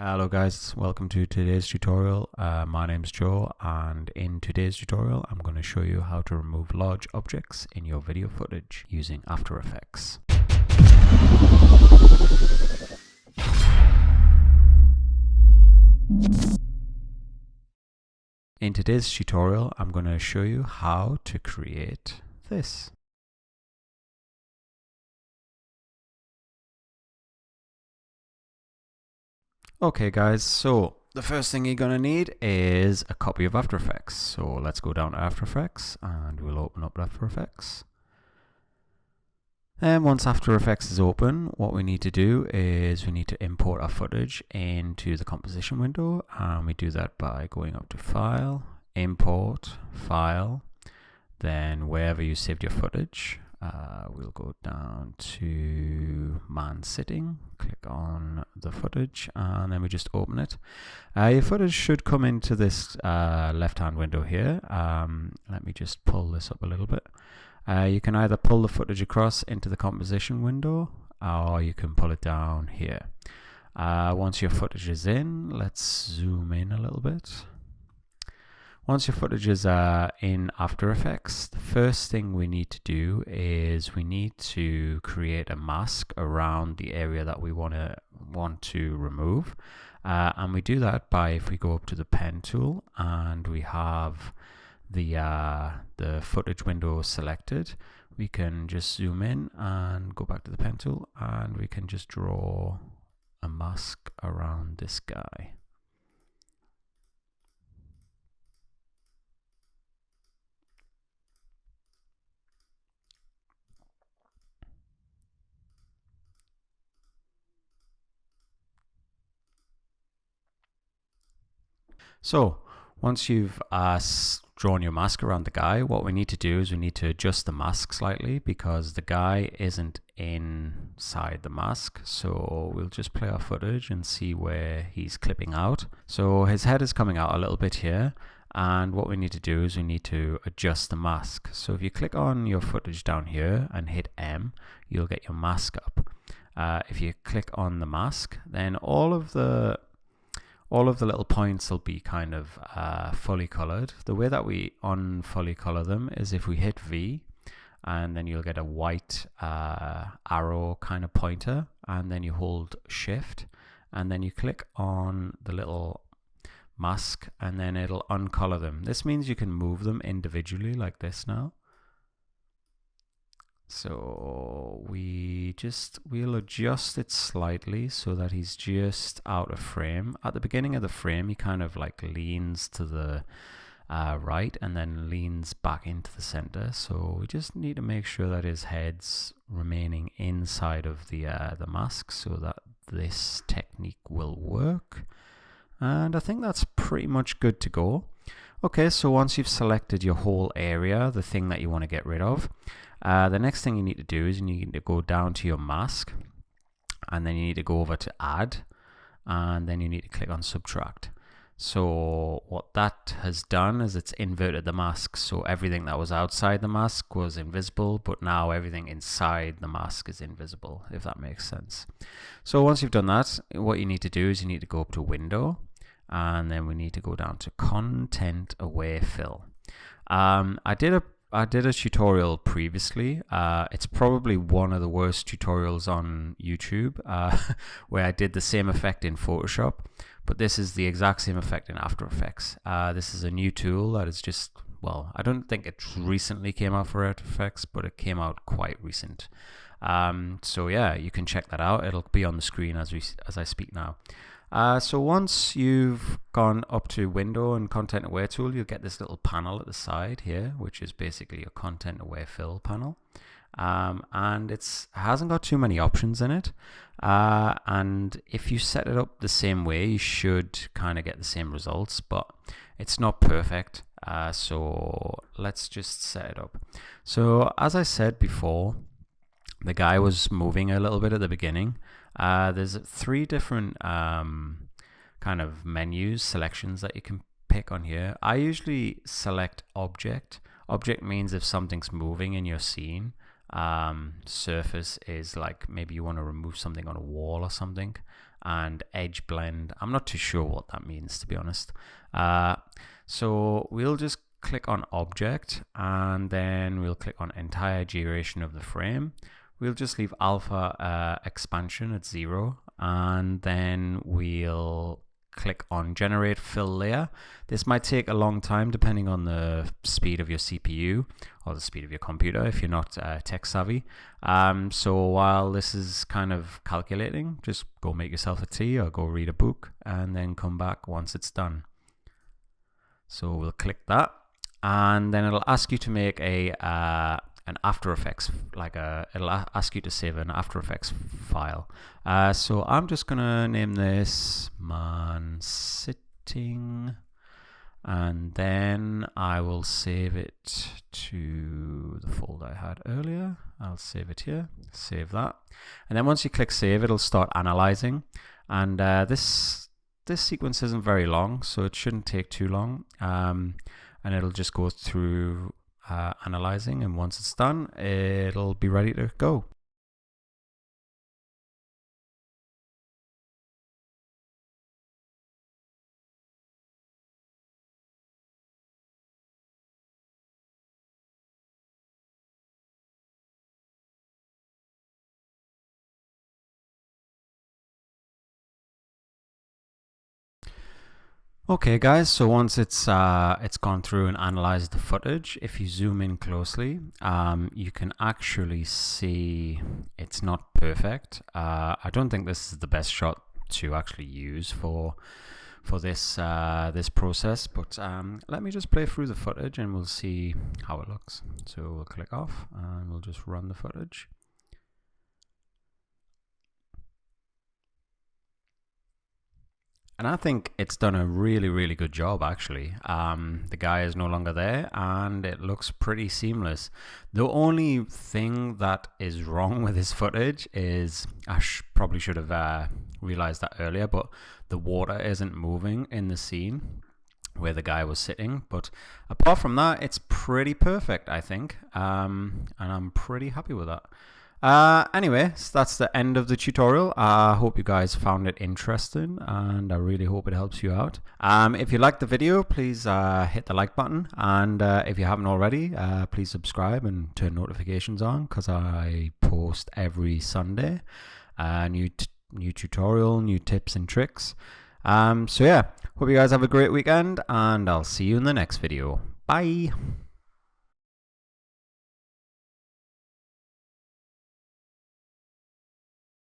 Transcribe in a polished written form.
Hello guys, welcome to today's tutorial. My name's Joe, and in today's tutorial I'm going to show you how to remove large objects in your video footage using After Effects. In today's tutorial I'm going to show you how to create this. Okay guys, so the first thing you're going to need is a copy of After Effects. So let's go down to After Effects and we'll open up After Effects. And once After Effects is open, what we need to do is we need to import our footage into the composition window, and we do that by going up to File, Import, File, then wherever you saved your footage. We'll go down to Man Sitting, click on the footage, and then we just open it. Your footage should come into this left-hand window here. Let me just pull this up a little bit. You can either pull the footage across into the composition window, or you can pull it down here. Once your footage is in, let's zoom in a little bit. Once your footage is in After Effects, the first thing we need to do is we need to create a mask around the area that we want to remove, and we do that by, if we go up to the pen tool and we have the footage window selected, we can just zoom in and go back to the pen tool, and we can just draw a mask around this guy. So once you've drawn your mask around the guy, what we need to do is we need to adjust the mask slightly because the guy isn't inside the mask. So we'll just play our footage and see where he's clipping out. So his head is coming out a little bit here, and what we need to do is we need to adjust the mask. So if you click on your footage down here and hit M, you'll get your mask up. If you click on the mask, then all of the little points will be kind of fully colored. The way that we unfully color them is if we hit V, and then you'll get a white arrow kind of pointer, and then you hold Shift, and then you click on the little mask, and then it'll uncolor them. This means you can move them individually like this now. So we'll adjust it slightly so that he's just out of frame. At the beginning of the frame, he kind of like leans to the right and then leans back into the center. So we just need to make sure that his head's remaining inside of the mask so that this technique will work. And I think that's pretty much good to go. Okay, so once you've selected your whole area, the thing that you want to get rid of, the next thing you need to do is you need to go down to your mask, and then you need to go over to Add, and then you need to click on Subtract. So what that has done is it's inverted the mask. So everything that was outside the mask was invisible, but now everything inside the mask is invisible, if that makes sense. So once you've done that, what you need to do is you need to go up to Window, and then we need to go down to Content Aware Fill. I did a tutorial previously. It's probably one of the worst tutorials on YouTube, where I did the same effect in Photoshop, but this is the exact same effect in After Effects. This is a new tool that is just, well, I don't think it recently came out for After Effects, but it came out quite recent. So yeah, you can check that out. It'll be on the screen as I speak now. So once you've gone up to Window and Content Aware Tool, you'll get this little panel at the side here, which is basically a Content Aware Fill panel. And it hasn't got too many options in it. And if you set it up the same way, you should kind of get the same results, but it's not perfect. So let's just set it up. So as I said before, the guy was moving a little bit at the beginning. There's 3 different kind of menus, selections that you can pick on here. I usually select Object. Object means if something's moving in your scene. Surface is like maybe you want to remove something on a wall or something. and edge blend. I'm not too sure what that means, to be honest. So we'll just click on object, and then we'll click on entire duration of the frame. We'll just leave alpha expansion at 0, and then we'll click on generate fill layer. This might take a long time depending on the speed of your CPU or the speed of your computer if you're not tech savvy. So while this is kind of calculating, just go make yourself a tea or go read a book and then come back once it's done. So we'll click that, and then it'll ask you to make an After Effects, it'll ask you to save an After Effects file. So I'm just gonna name this man sitting, and then I will save it to the folder I had earlier. I'll save it here, save that, and then once you click save, it'll start analyzing, and this sequence isn't very long, so it shouldn't take too long, and it'll just go through analyzing, and once it's done, it'll be ready to go. Okay guys, so once it's gone through and analyzed the footage, if you zoom in closely, you can actually see it's not perfect. I don't think this is the best shot to actually use for this this process, but let me just play through the footage and we'll see how it looks. So we'll click off and we'll just run the footage. And I think it's done a really good job, actually. The guy is no longer there and it looks pretty seamless. The only thing that is wrong with this footage is, I probably should have realized that earlier, but the water isn't moving in the scene where the guy was sitting. But apart from that, it's pretty perfect, I think. And I'm pretty happy with that. Anyway, so that's the end of the tutorial. I hope you guys found it interesting, and I really hope it helps you out. If you liked the video, please hit the like button, and if you haven't already, please subscribe and turn notifications on, because I post every Sunday new tutorial, new tips and tricks. So yeah, hope you guys have a great weekend, and I'll see you in the next video. Bye.